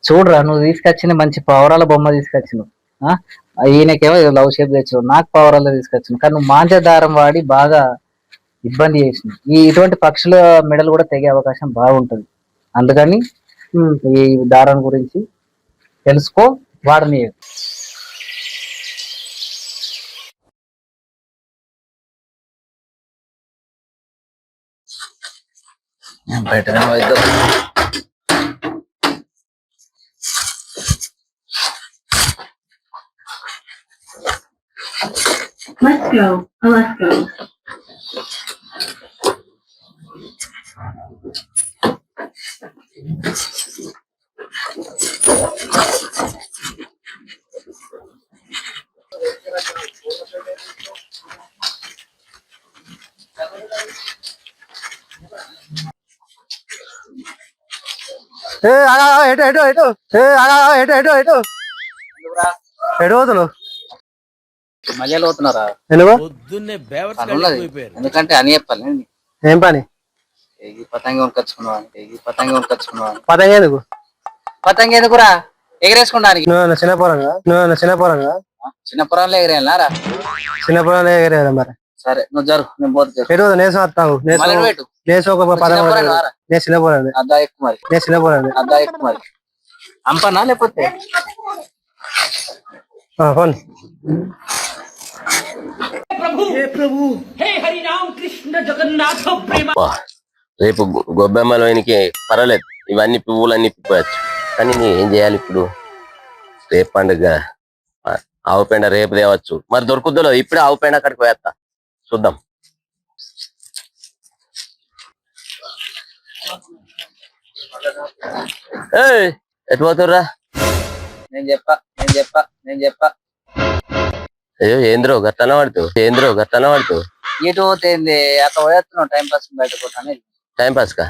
చూడరా నువ్వు తీసుకొచ్చిన మంచి పవరాల బొమ్మ తీసుకొచ్చినావు. ఆ? ఈయనకేమో లవ్ షేప్ తెచ్చావు, నాకు పవరాలు తీసుకొచ్చినావు, కానీ నువ్వు మాంజ దారం వాడి బాగా ఇబ్బంది చేసినావు. ఇటువంటి పక్షుల మెడలు కూడా తెగే అవకాశం బాగుంటుంది. అందుకని ఈ దారం గురించి తెలుసుకో, వాడని. బయట Let's go. Let's go. మళ్ళీ అవుతున్నారా? ఎందుకంటే అని చెప్పాలి. ఏం పని? పతంగి కొనుకొచ్చుకున్నావా? పతంగి ఎందుకు? పతంగి ఎందుకురా? ఎగరేసుకుంటానికి. చిన్నపురంగా చిన్నపురంలో ఎగరేయాలరా? చిన్నపురంలో ఎగరేయాలి మరి. సరే నువ్వు జరు, నేను పోతే నేసు వస్తావు. అద్దా ఎక్కువ మరి, అద్దా ఎక్కువ మరి. అంపనా లేకపోతే రేపు గొబ్బెమ్మలోనికి పర్వాలేదు, ఇవన్నీ పువ్వులన్నీ ఇప్పిపోవచ్చు. కానీ ఏం చేయాలి ఇప్పుడు? రేపు పండుగ, ఆవు పెండ రేపు తేవచ్చు. మరి దొరుకుద్దో ఇప్పుడే ఆవు పెండ అక్కడికి పోయేస్తా, చూద్దాం. ఎటు పోతుర్రా? నేను చెప్పా. అయ్యో ఏంద్రో గట్టన పడుతూ ఇటు పోతుంది అక్కడ పోయేస్తున్నావు టైం పాస్ బయట పోతాను. టైం పాస్ కా?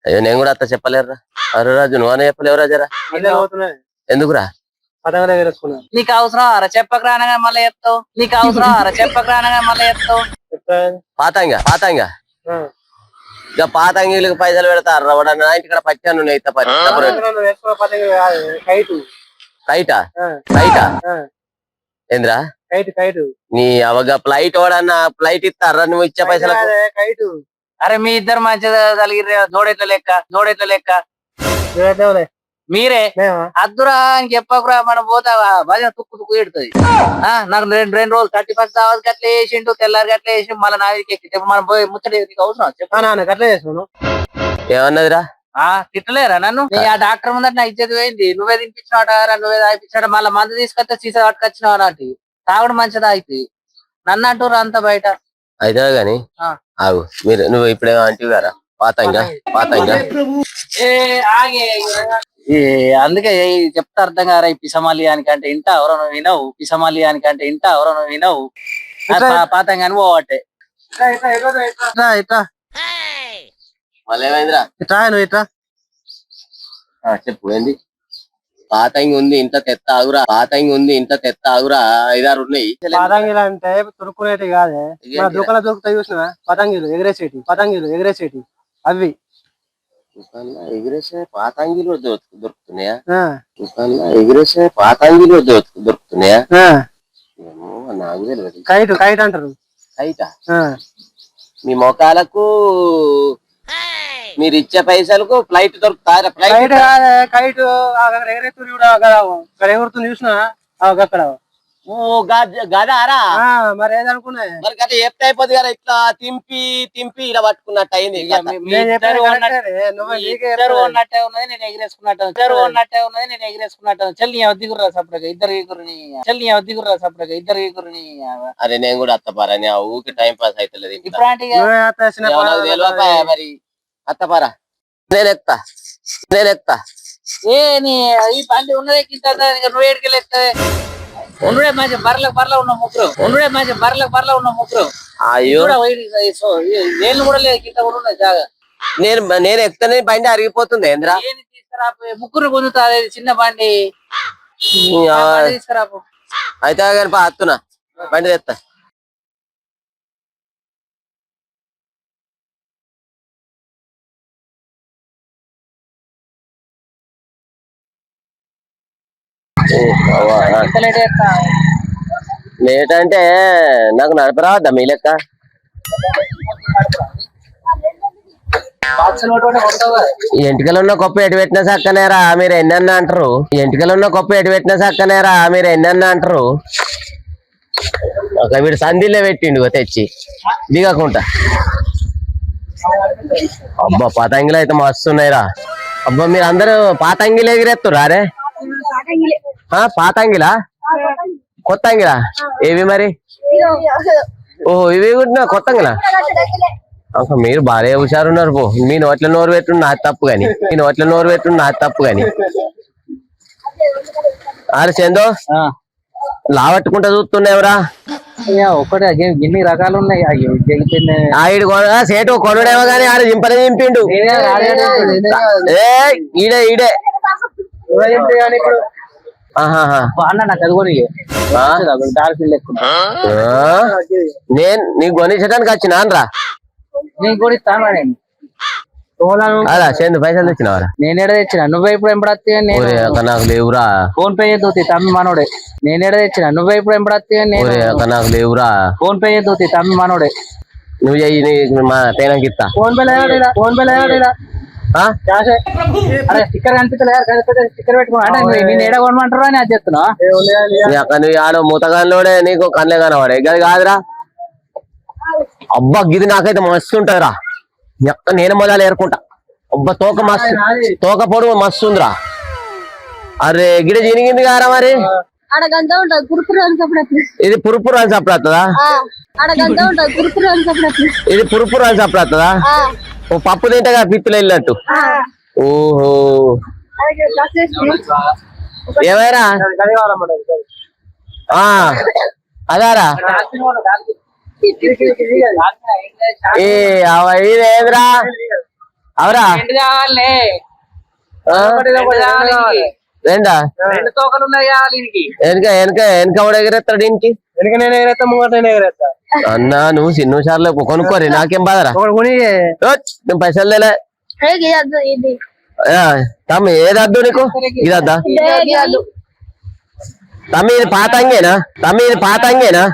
అయ్యో నేను కూడా అత్త చెప్పలేరురా. అరే రాజు నువ్వనే చెప్పలేవు రాజరా. ఎందుకురా? నీకు అవసరం అర చెప్పక రానగా మళ్ళీ చెప్తావు. పాతంగా ఇక పాతంగిలకు పైసలు పెడతారు రవడన్నా ఇంటికాడ పచ్చాను నెయ్యి కైటా ఏంద్రా నీ అవగా ఫ్లైట్ వాడన్నా ఫ్లైట్ ఇస్తారా నువ్వు ఇచ్చే పైసలు? అరే మీ ఇద్దరు మంచిగా కలిగిరే జోడెట్ల లెక్క మీరే అద్దురా అని చెప్పకురా. మనం పోతావా భజన తుక్కు ఎడుతుంది. నాకు రెండు రోజులు 31st అవర్స్ అట్లా వేసిండు, తెల్లారి అట్లా వేసిండు, మళ్ళీ నాదికి ఎక్కి మనం పోయి ముచ్చట అవసరం చెప్పు. ఏమన్నదిరా? తిట్టలేరా నన్ను? ఆ డాక్టర్ ముందర నా ఇచ్చేది పోయింది. నువ్వే తినిపించినావట, నువ్వే తాగిపించాడు, మళ్ళీ మందు తీసుకొస్తే సీసా పట్టుకొచ్చినావు నాటి. తాగుడు మంచిదా అయితే నన్ను అంటారు అంత బయట అయితే గాని ఆగు. నువ్వు ఇప్పుడేమో అంటివి గారా పాతంగా అందుకే చెప్తా అర్థం కారా. ఈ పిసమాలియానికంటే ఇంట ఎవరో వినవు, పాతంగా అని పోవట్టే. చెప్పు ఏంది? పాతంగి ఉంది ఇంత తెత్త ఆగురా 5-6 ఉన్నాయి. పతంగిలు అంటే దొరుకునేటి కాదే, దుకాణం దొరుకుతాయి చూసినా పతంగిలు ఎగరేసేటి అవి. దుకాణంలో ఎగిరేసే పాతంగిలు దొరుకుతున్నాయా? ఏమో నాకు తెలియదు. కైట్ అంటారు. కైటా? మీ మొఖాలకు మీరు ఇచ్చే పైసలకు ఫ్లైట్ దొరుకుతారా? కైట్ ఎగురుతుంది చూసినా అక్కడ. ఓ గదారా? మరి ఏదనుకున్నా మరి గత చెప్తే అయిపోద్ది కదా. ఇట్లా తింపి ఇలా పట్టుకున్నట్టు అయింది. ఇద్దరు ఉన్నట్టే ఉన్నది, నేను ఎగిరేసుకున్నట్టు చెల్లి వద్దిగుర్రా సపరేగా ఇద్దరు ఎగురుని. అరే నేను కూడా అత్తపారని ఆ ఊకి టైం పాస్ అవుతలేదు. మరి అత్తపారా నేను ఎక్కుతా. ఈ బండి ఉన్నదే కింద నువ్వు ఏడుకెళ్ళేస్తే ఉండే మంచి బర్రెలకు ఉన్న ముగ్గురు. అయ్యో నేను కూడా లేదు, కింద కూడా ఉన్నది జాగా. నేను ఎక్కనే బండి అరిగిపోతుంది ఏంద్రా? తీసుకురా ముగ్గురు గుంజుతారు, చిన్న బండి తీసుకురా. అయితే కానీ అత్తున్నా బండి తెస్తా. ఎంత లేట్ చేస్తా లేట్ అంటే నాకు నడపరావద్దా మీ లెక్క? ఎంటికలు ఉన్న గొప్ప ఎటు పెట్టినా సక్కనేరా మీరు ఎన్నన్నా అంటారు. ఎంటికలు ఉన్న గొప్ప ఎటు పెట్టినా సక్కనేరా మీరు ఎన్నన్నా అంటారు. ఒక వీడు సంధిలో పెట్టిండు తెచ్చి దిగకుండా. అబ్బా పతంగిలు అయితే మస్తు ఉన్నాయిరా. అబ్బా మీరు అందరూ పాతంగిలు ఎగిరేస్తురా రే? పాతంగిలా కొత్త అంగిలా ఏవి మరి? ఓహో ఇవి కూడా కొత్తంగిలా. మీరు బాగా హుషారున్నారు పో. మీ నోట్ల నోరు పెట్టుండి నాది తప్పు గాని, మీ నోట్ల నోరు పెట్టుండి నాది తప్పు గాని. అరే చందో లావట్టుకుంటా చూస్తున్నావురా? ఒకటి ఎన్ని రకాలు ఉన్నాయి. ఆడు సేటు కొనుడేమో గానీ ఆడు జింపనే జింపిండు. ఈడే ఈడే నేను నీకు కొనిచ్చడానికి వచ్చినా రా. నేను కొనిస్తాను అలా చందు పైసలు తెచ్చినవారా? నేనేడ తెచ్చిన నువ్వే ఇప్పుడు ఎంపడత్తి? నాకు లేవురా. ఫోన్ పే చేద్దు తమ్మి మనోడే. నేనేడ తెచ్చిన నువ్వే ఇప్పుడు ఎంపడత్తి? నాకు లేవురా. ఫోన్ పే చేద్దు తమ్మి మనోడే. నువ్వు చెయ్యి మా తేనాకి ఇస్తా. ఫోన్ పే లేదా? ఫోన్ పే లేదా? స్టిక్కర్ కనిపిస్తలే, స్టిక్కర్ పెట్టుకున్నా. నేను ఏడ కొనమంటారు అని అది చెప్తున్నా. నువ్వు ఆడ మూతగానిలోనే నీకు కళ్ళే కనవాడే గది కాదురా. అబ్బా గిది నాకైతే మస్తు ఉంటదిరా. నేను మొదలు ఏరుకుంటా. అబ్బా తోక మస్తు, తోక పొడుగు మస్తు ఉందిరా. అరే గిడ చినిగింది కారా మరి? ఇది పురుపురు అని చప్పుడుతుందా? ఇది పురుపురు అని చప్పుడుతుందా? ఓ పప్పు తింటగా పిత్తులు వెళ్ళినట్టు. ఓహో ఏమైనా అదారా ఇదేదిరా అవరా రెండా? వెనక వెనక వెనక కూడా ఎగిరేస్తాడు ఇంటికి. అన్నా నువ్వు చిన్న సార్లు కొనుక్కోరి నాకేం బాధరా. నేను పైసలు లేలే తమ్మి. ఏదద్దు నీకు? ఇదద్దా తమ్మి? ఇది పాతంగేనా తమ్మి? ఇది పాతంగేనా?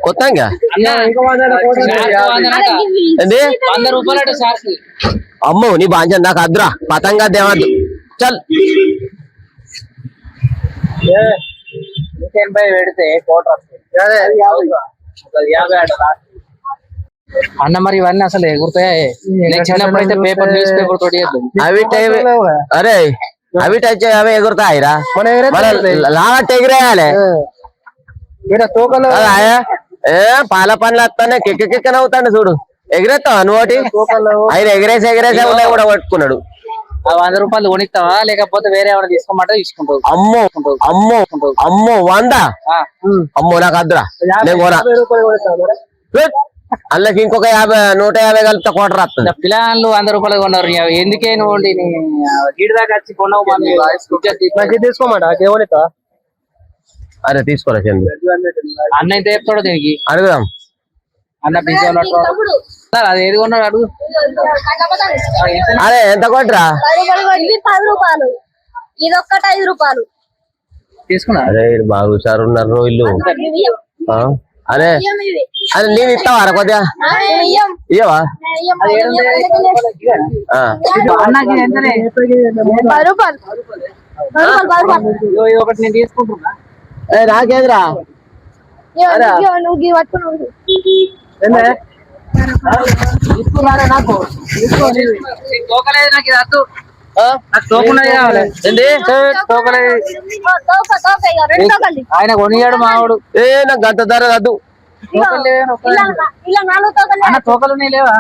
కొత్తంగా అమ్మో నీ బాంచం నాకు అద్దురా. పతంగా దేవద్దు చల్. పెడితే అన్న మరి ఇవన్నీ అసలు ఎగురుతాయా? చిన్నప్పుడు అయితే పేపర్ న్యూస్ పేపర్ తోటి అవి అరే అవి టచ్ అవి ఎగురుతాయిరా. లావట్ ఎగిరేయాలి. పాల పనులు వస్తానే కిక్క కిక్కన అవుతాను చూడు. ఎగిరేస్తావా నువ్వు? ఒకటి ఆయన ఎగిరేసి ఎగిరేసి ఉన్నాయి కూడా పట్టుకున్నాడు. 100 రూపాయలు కొనిస్తావా లేకపోతే వేరే ఏమైనా తీసుకోమంటే తీసుకుంటావు? అమ్మో అమ్మో అమ్మో 100? అమ్మో నాకు అద్దురా. నేను కొనా. అందులోకి ఇంకొక 150 కలిపితే కోట రాస్తుంది. పిల్లలు 100 రూపాయలు కొన్నారు. ఎందుకే నువ్వు గీడి దాకా వచ్చి కొన్నావు? తీసుకోమంటా? అరే తీసుకోరా చంద్ర. అన్న ఎంత చెప్తాడు దీనికి? అడుగుదాం. అన్న బిజీ ఉన్నట్టు. అది ఏది కొన్నాడు అడుగు. అరే ఎంత కొట్టరా? 10 రూపాయలు. ఇది ఒక్కటి 5 రూపాయలు తీసుకున్నా. అరే బాగా హుషారు ఉన్నారు ఇల్లు. అరే అరే నేను ఇస్తావా కొద్దిగా? ఇయ్యవా? ఒకటి నేను తీసుకుంటున్నా. నాకేదిరా? నాకు తోకలేదు. నాకు ఇది అద్దు. నాకు తోకున్నది కావాలి. ఆయన కొనియాడు మావాడు. నాకు గంట ధర వద్దు. తోకలు లేవా?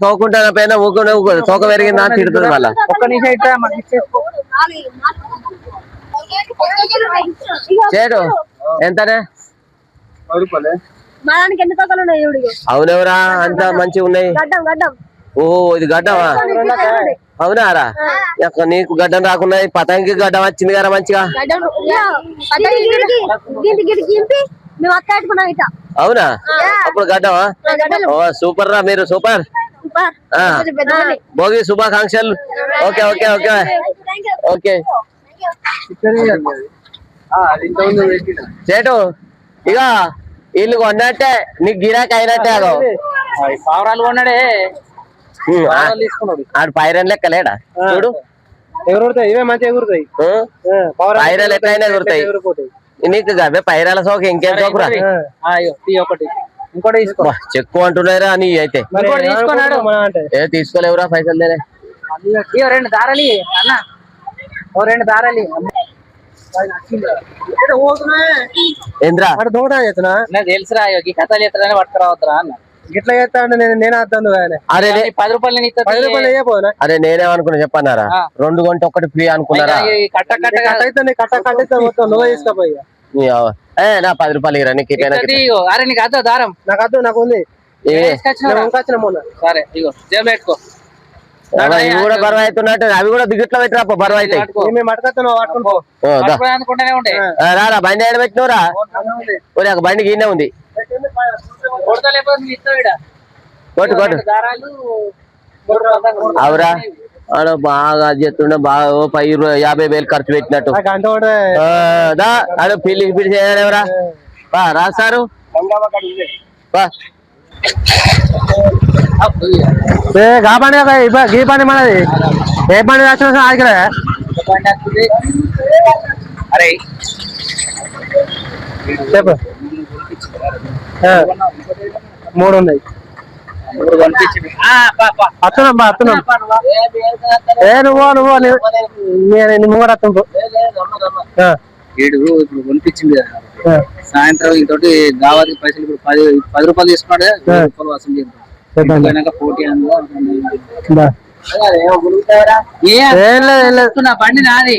తోకుంటా పైన ఊకుండా తోక పెరిగిందా తిడుతుంది మళ్ళా. ఒక్క నిమిషం చేడు ఎంతనే? అవునెవరా అంత మంచిగా ఉన్నాయి. ఓ ఇది గడ్డమా? అవునారా? నీకు గడ్డం రాకుండా పతంగి గడ్డం వచ్చింది కదా మంచిగా. అవునా? అప్పుడు గడ్డమా? సూపర్ రా మీరు. సూపర్. భోగి శుభాకాంక్షలు. Okay okay okay okay. చేటు ఇక వీళ్ళు కొన్నట్టే నీకు గిరాకీ అయినట్టే అదో పావురాలు కొన్నాడే తీసుకున్నాడు ఆడు పైరన్ లెక్క లేడా చూడు ఎగురుతాయి ఇవే మంచిగా ఎగురుతాయి పైరాలు ఎట్లయినా ఎగురుతాయి నీకు అవే పైరాల సోక ఇంకేం సోకురా ఒకటి ఇంకోటి తీసుకో చెక్కు అంటున్నారా అని అయితే తీసుకున్నాడు ఏ తీసుకోలేవురా పైసలు లేనే రెండు దారాలి అన్న ఓ రెండు దారాలి ఏంద్రా దోట చేస్తున్నా తెలుసురా ఈ కథలు చేస్తారని పట్టుకురావద్దురా అన్న గిట్లా చేస్తా అంటే నేను అర్థం అరే 10 రూపాయలు నేను ఇస్తా. 10 రూపాయలు వేయపోనా అరే నేనేమనుకున్నా చెప్పన్నారా 2 గంట ఒకటి ఫ్రీ అనుకున్నారా ఈ కట్ట కట్ట మొత్తం నువ్వు తీసుకపోయి నా 10 రూపాయలు ఇరా నీకు ఇగో అరే నీకు అద్దు దారం నాకు ఉంది తీసుకొచ్చిన మొన్న సరే ఇగో జేబులో పెట్టుకో ఇవి కూడా బరువు అవుతున్నట్టు అవి కూడా దిగుట్లో పెట్టిరా బరువు అవుతాయి మేము అడగతున్నావు అనుకుంటూనే ఉంటాయి రారా బండి ఏడ పెట్టినవురా ఒక బండి గిన్నె ఉంది కొట్టు కొట్టు అవురా ఆడ బాగా చెప్తుండే బాగా 50,000 ఖర్చు పెట్టినట్టు ఆడ పిల్లికి పిలిచి ఎవరా బా రాస్తారు బా గా బండి గీ బండి మనది ఏ బండి రాసిన ఆగిరా అరే చెప్పు 3 ఉన్నాయి అత్తున్నాం ఏ నువ్వు నేను కూడా అత్తం ఏడు ఇప్పుడు కొనిపించింది కదా సాయంత్రం ఇంకోటి దావాది పైసలు ఇప్పుడు 10 రూపాయలు తీసుకున్నాడు 10 రూపాయలు వసూలు చేద్దాం పోటీ బండి నాది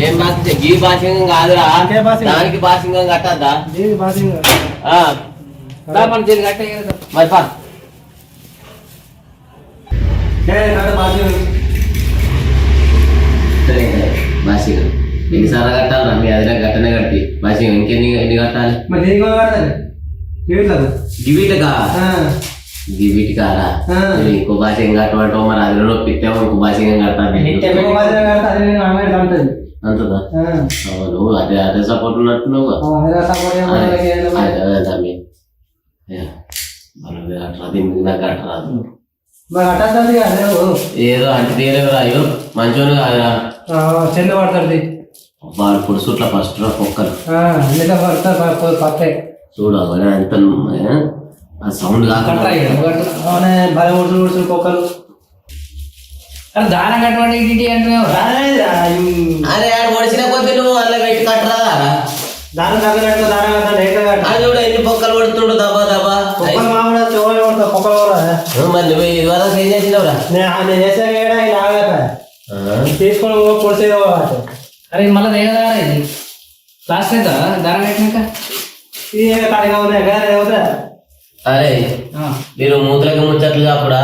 ఏం గీ బాసింగం కాదురా దానికి బాసింగం కట్టద్దా మరి బాసింగం ఎన్నిసార్లు కట్టాలరా మీ అదిలో గట్టనే కట్టి బాసింగం ఎన్ని కట్టాలి గివిటకా గివిటి కారా ఇంకో బాసింగం కట్టమంటావు మరి అదిలో నొప్పిస్తావు ఇంకో బాసింగం కట్టాలి అంతదా నువ్వు అదే సపోర్ట్ ఉన్నట్టున్నావు కట్టరాదు ఏదో అంటే తీరేవరా అయ్యో మంచోను కాదురా చెండు పడుతుంది వాడు పుడుసుట్ల ఫస్ట్ రా కుక్కలు చూడవా ఎంత ఆ సౌండ్ కాకుండా కుక్కలు దారం కట్టండి అరే ఒడిసిన కొద్ది నువ్వు అలా పెట్టి కట్టరాదా దారం తగ్గట్టు దారం అది కూడా ఎన్ని పొక్కలు పడుతుండు దబ్బా దబ్బా మరి నువ్వు ఇది వరకు ఏం చేసినావురా తీసుకొని పొడిసేదో అరే మళ్ళీ వేగదా ఇది లాస్ట్ లేదా దారం కట్టినాక అరే మీరు మూతలకి ముచ్చట్లు కాపుడా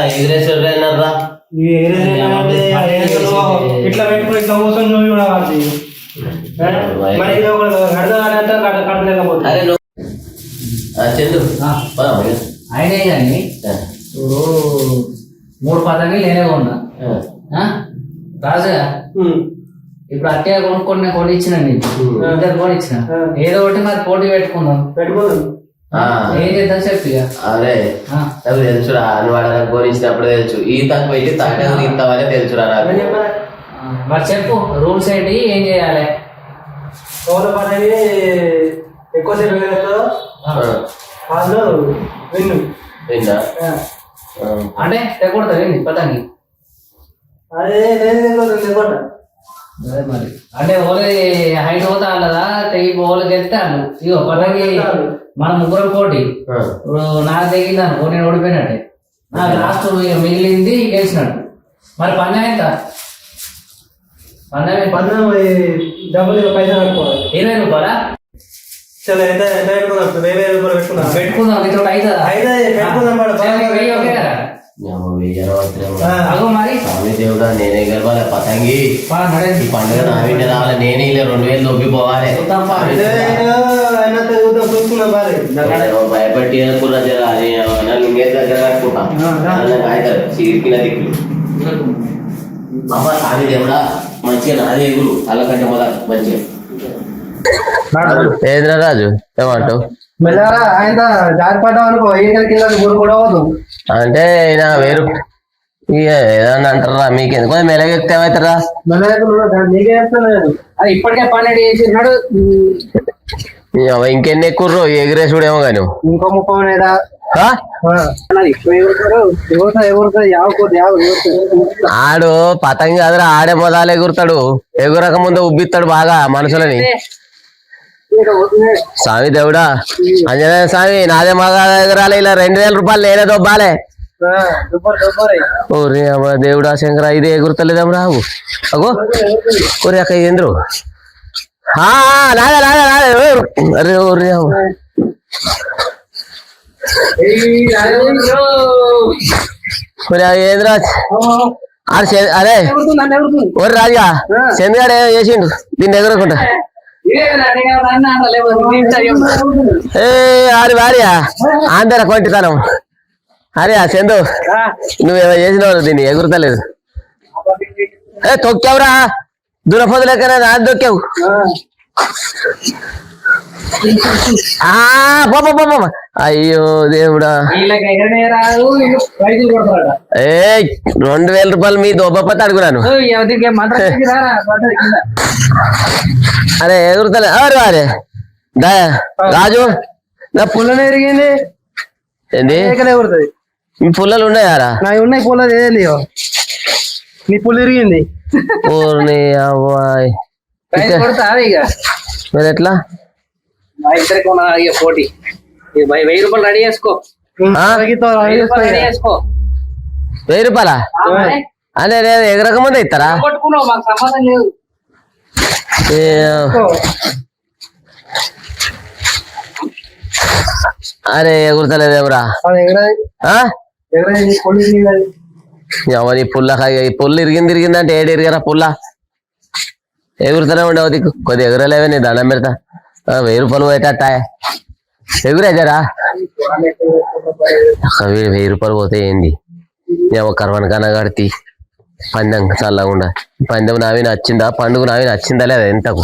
ఎగిరేశ్వరరా ఇట్లా పెట్టుకుని ఇట్లా కూర్చొని నువ్వు కూడా కాదు చందు ఆయనే కానీ ఇప్పుడు 3 పదంగా నేనే ఉన్నా రాజుగా ఇప్పుడు అట్టే కొనిచ్చిన ఇద్దరు కొనిచ్చిన ఏదో ఒకటి మరి పోటీ పెట్టుకుందాం ఏం చేద్దాం చెప్పి అరే తెలుసురా నువ్వు అక్కడ కోరించినప్పుడు తెలుసు ఈతకు వెళ్ళి తాటే ఈతవనే తెలుసురా మరి చెప్పు రూల్స్ ఏంటి ఏం చేయాలి ఎక్కువసేపు విన్నా అంటే తెగొడతా ఏంటి పతంగి అదే మరి అంటే ఓలే హైట్ పోతా అన్నదా తెగి ఓలకి వెళ్తే అన్ను ఇగో పతంగి మన ముగ్గురం పోటీ ఇప్పుడు నాకు తెగింది అనుకో నేను ఓడిపోయినట్టే నాకు లాస్ట్ మిగిలింది గెలిచినట్టు మరి పందెం ఎంత పందెం డబ్బులు పైసలు కట్టుకోవాలి 20 రూపాయలా చలో ఎంత ఎంత పెట్టుకున్నాం 1000 రూపాయలు పెట్టుకున్నాం పెట్టుకుందాం నీతో 5 పెట్టుకుందాం 1000 ఓకే కదా స్వామి దేవుడా నేనే గెలవాలి పతంగి ఈ పండుగ నా వెంట రావాలి నేనే ఇలా 2000 దొబ్బిపోవాలి భయపట్టి అనుకున్నా జరా ఇంకే దగ్గర కట్టుకుంటా సిరికిన దిక్కులు బాబా స్వామి దేవుడా మంచిగా నాదే ఎగురు అల్లకంటే మొదలు మంచిగా ఏంద్ర రాజు ఏమంటావు మెల్లగా ఆయన జారిపడ్డాం అనుకో ఈయన కింద గురు కూడా అవుతుంది అంటే ఈయన వేరు ఇక ఏదన్నా అంటారా మీకు ఎందుకు మెలగెక్తే ఏమవుతారా నీకే చెప్తాను అది ఇప్పటికే 12 చేసినాడు. ఇంకెన్ని ఎక్కుర్రు ఎగిరేసుడు ఏమో కానీ ఇంకో ముఖం లేదా ఆడు పతంగి కాదురా ఆడే మొదలు ఎగురుతాడు ఎగురక ముందు ఉబ్బిస్తాడు బాగా మనుషులని స్వామి దేవుడా అంజనేయ స్వామి నాదే మగా ఎగరాలి ఇలా 2000 రూపాయలు నేనే దొబ్బాలే ఓరే అమ్మ దేవుడా శంకర ఇది ఎగురుతలేదమ్మ రావు అగో ఓరే అక్క ఏంద్రు నాగా నాగా నాగా అరే ఓరే ఏంద్రా అరే ఓరి రాజుగా చంద్రగాడు చేసిండు దీన్ని ఎగురకుండా ఆడి భార్య ఆంధ్ర కొంటితనం అరే చందు నువ్వేమో చేసినావు దీన్ని ఎగురుతలేదు తొక్కావురా దురపదు లెక్కనే నాది తొక్కావు అయ్యో దేవుడా 2000 రూపాయలు మీ దొబ్బపతి అడుగురాను అరే ఎగురుతలే అరే రాజు నా పుల్లనే ఎరిగింది ఏంది ఎగురుతుంది మీ పుల్లలు ఉన్నాయారా నా ఉన్నాయి పుల్లలు ఏది నీ పుల్లు ఇరిగింది అబ్బాయి మరి ఎట్లా ఇద్దరికి పోటీ 1000 రూపాయలు రెడీ చేసుకో 1000 రూపాయలా అదే ఎగరక ముందే ఇస్తారా కొట్టుకున్నావు మాకు సంబంధం లేదు అరే ఎగురుతలేదేమరా ఎవరి పుల్ల ఇరిగింది అంటే ఏడు ఇరిగారా పుల్ల ఎగురుతూనే ఉండవు దిక్కు కొద్ది ఎగురలేవే నీ దండం పెడతా 1000 రూపాయలు పోయేటట్ట ఎగురేజరా 1000 రూపాయలు పోతే ఏంది కర్వన్ కన్నా కడితే పందెం చల్లకుండా పందెం నావి నచ్చిందా పండుగ నావి నచ్చిందా లేదా ఎంతకు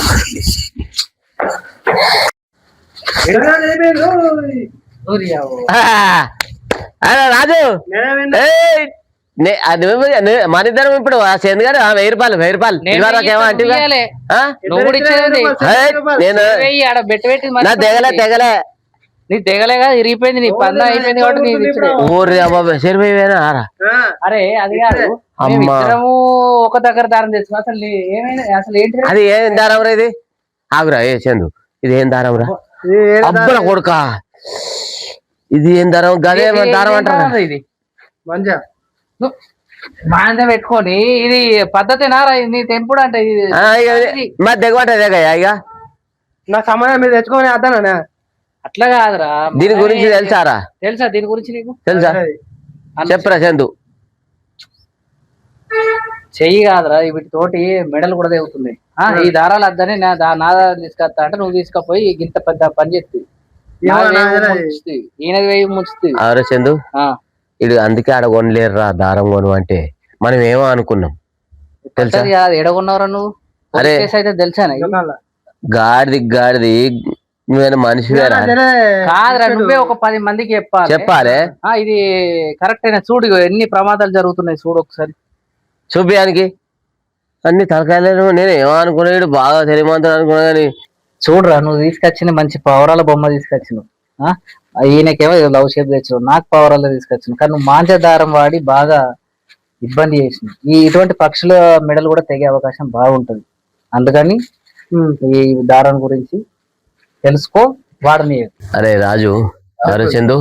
రాజు మన ఇద్దరం ఇప్పుడు చంద్రగాడు 1000 రూపాయలు నేను తెగలే నీకు తెగలేగా ఇరిగిపోయింది నీ పన్న అయిపోయింది కాబట్టి ఊర్రి అబ్బాయి సరిపోయినా అరే అది కాదు ఇద్దరము ఒక దగ్గర దారం తెచ్చుకో అసలు ఏమైనా అసలు ఏంటి అది ఏం దారం రా ఇది ఆగురా ఏ చందు ఇది ఏం దారం రా అబ్బల కొడుక ఇది ఏం దారం గదే దారం అంటారు ఇది మాంజ పెట్టుకొని ఇది పద్ధతేనా నీ తెంపుడు అంటే మరి దిగబట్ట దిగయ్యా ఇక నా సమాధానం మీరు తెచ్చుకోమని అర్థనా అట్లా కాదురా దీని గురించి తెలుసా దీని గురించి నీకు తెలుసా చెప్పరా చందు చెయ్యి కాదురా వీటితోటి మెడల్ కూడా తెగుతుంది ఈ దారాలు అద్దని నా తీసుకొస్తా అంటే నువ్వు తీసుకపోయి ఇంత పెద్ద పని చేస్తుంది ఈయనది వేయి ముంచుతుంది అవరే చందు ఇడు అందుకే ఆడ కొనలేరురా దారం కొను అంటే మనం ఏమో అనుకున్నాం తెలుసా ఎడగొన్నావురా నువ్వు అరే అయితే తెలుసా గాడిది నువ్వేనా మనిషివేరా కాదురా నువ్వే ఒక 10 మందికి చెప్పాలి ఇది కరెక్ట్ అయినా చూడు ఎన్ని ప్రమాదాలు జరుగుతున్నాయి చూడు ఒకసారి చూపియానికి అన్ని తలకాయలు నేను ఏమో అనుకున్నాడు బాగా తెలియమంతాడు అనుకున్నా కానీ చూడరా నువ్వు తీసుకొచ్చిన మంచి పౌరాల బొమ్మ తీసుకొచ్చినావు ఈయనకేమో లవ్ షేప్ తెచ్చినావు నాకు పౌరాలు తీసుకొచ్చినావు కానీ నువ్వు మాంజ దారం వాడి బాగా ఇబ్బంది చేసినావు ఇటువంటి పక్షుల మెడలు కూడా తెగే అవకాశం బాగుంటది అందుకని ఈ దారం గురించి తెలుసుకో వాడని. అరే రాజు చందు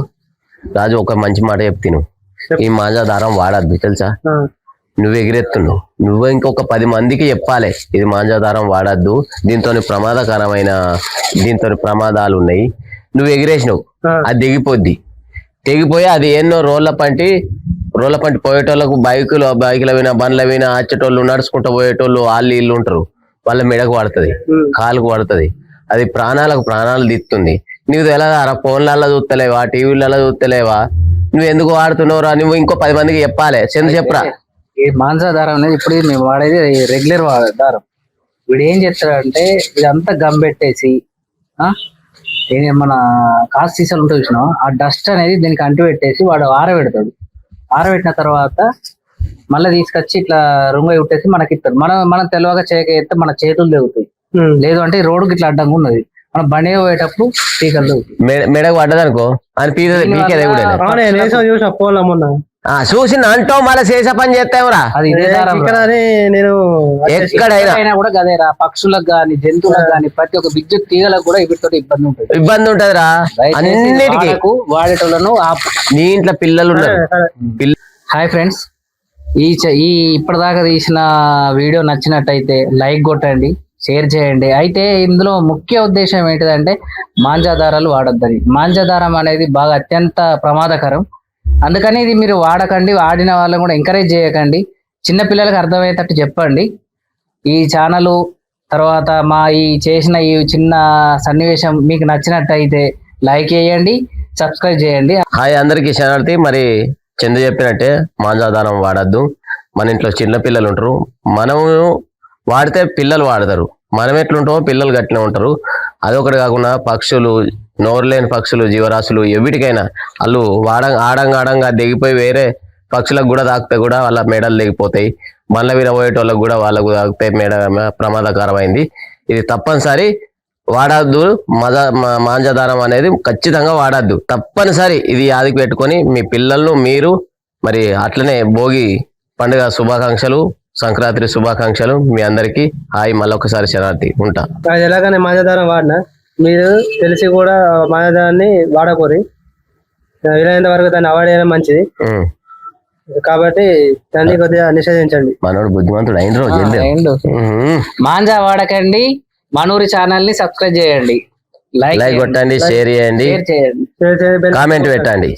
రాజు ఒక మంచి మాట చెప్తాను ఈ మాంజా దారం వాడద్దు తెలుసా నువ్వు ఎగిరెత్తున్నావు నువ్వు ఇంకొక 10 మందికి చెప్పాలి ఇది మాంజా దారం వాడద్దు దీంతో ప్రమాదాలు ఉన్నాయి నువ్వు ఎగిరేసినావు అది తెగిపోయి అది ఎన్నో రోళ్ల పంటి రోలపంటి పోయేటోళ్ళకు బైకుల వినా బండ్ల వినా వచ్చేటోళ్ళు నడుచుకుంటూ పోయేటోళ్ళు వాళ్ళు ఇల్లు ఉంటారు, వాళ్ళ మెడకు పడుతుంది, కాలుకు పడుతుంది, అది ప్రాణాలు తీస్తుంది. నువ్వు ఎలా ఫోన్లలో చూస్తలేవా, టీవీలలో చూస్తలేవా, నువ్వు ఎందుకు వాడుతున్నావురా, నువ్వు ఇంకో 10 మందికి చెప్పాలి. చెప్పరా ఈ మాంసా దారం అనేది ఇప్పుడు మేము వాడేది రెగ్యులర్ దారం. వీడు ఏం చేస్తాడంటే ఇదంతా గమ్ పెట్టేసి మన కాసు సీసాలు ఉంటాయి చూసినా, ఆ డస్ట్ అనేది దీనికి అంటు పెట్టేసి వాడు ఆరబెడతాడు. ఆరబెట్టిన తర్వాత మళ్ళీ తీసుకొచ్చి ఇట్లా రుంగ ఉట్టేసి మనకి ఇస్తాడు. మనం తెలియక చేయక ఎత్తే మన చేతులు తెగుతాయి. లేదు అంటే రోడ్డుకి ఇట్లా అడ్డంగా ఉన్నది, మనం బండి పోయేటప్పుడు పీకలు మెడకు పడ్డదనుకో అని చూసి అంటావు, మళ్ళీ చేసే పని చేస్తావురా. అది ఇదే దారం నేను ఎక్కడైనా కూడా గదేరా, పక్షులకు గాని జంతువులకు గాని ప్రతి ఒక్క విద్యుత్ తీగలకు కూడా వీటితో ఇబ్బంది ఉంటదిరా. అన్నిటికీ వాడేటోళ్ళను నీ ఇంట్లో పిల్లలు ఉన్నారు. హాయ్ ఫ్రెండ్స్, ఈ ఇప్పటిదాకా తీసిన వీడియో నచ్చినట్టయితే లైక్ కొట్టండి, షేర్ చేయండి. అయితే ఇందులో ముఖ్య ఉద్దేశం ఏంటిదంటే మాంజాదారాలు వాడొద్దని. మాంజాదారం అనేది బాగా అత్యంత ప్రమాదకరం, అందుకని ఇది మీరు వాడకండి. వాడిన వాళ్ళని కూడా ఎంకరేజ్ చేయకండి. చిన్నపిల్లలకు అర్థమయ్యేటట్టు చెప్పండి. ఈ ఛానల్ తర్వాత మా చేసిన ఈ చిన్న సన్నివేశం మీకు నచ్చినట్టయితే లైక్ చేయండి, సబ్స్క్రైబ్ చేయండి. హాయ్ అందరికీ శరణార్థి. మరి చందు చెప్పినట్టే మాంజాదారం వాడద్దు. మన ఇంట్లో చిన్న పిల్లలు ఉంటారు, మనము వాడితే పిల్లలు వాడతారు. మనం ఎట్లుంటామో పిల్లలు గట్టినే ఉంటారు. అదొకటి కాకుండా పక్షులు, నోరు లేని పక్షులు, జీవరాశులు ఎవిటికైనా వాళ్ళు ఆడంగా దిగిపోయి వేరే పక్షులకు కూడా తాకితే కూడా వాళ్ళ మెడలు దిగిపోతాయి. మళ్ళీ విరబోయేటోళ్ళకు కూడా వాళ్ళకు తాకితే మెడ ప్రమాదకరమైంది. ఇది తప్పనిసరి వాడద్దు. మాంజాదారం అనేది ఖచ్చితంగా వాడద్దు, తప్పనిసరి. ఇది యాదికి పెట్టుకొని మీ పిల్లలను మీరు మరి అట్లనే భోగి పండుగ శుభాకాంక్షలు, సంక్రాంతి శుభాకాంక్షలు మీ అందరికి. హాయ్, మళ్ళొకసారి శరణార్థి ఉంటా. ఎలాగనే మాంజాదారం వాడినా మీరు తెలిసి కూడా మాంజాదారాన్ని వాడకూరి, వీలైనంత వరకు దాన్ని అవాయిడ్ చేయడం మంచిది. కాబట్టి దాన్ని కొద్దిగా నిషేధించండి. మనోడు బుద్ధిమంతుడు అయిన రోజు మాంజా వాడకండి. మనూరి ఛానల్ ని సబ్స్క్రైబ్ చేయండి, లైక్ కొట్టండి, షేర్ చేయండి, కామెంట్ పెట్టండి.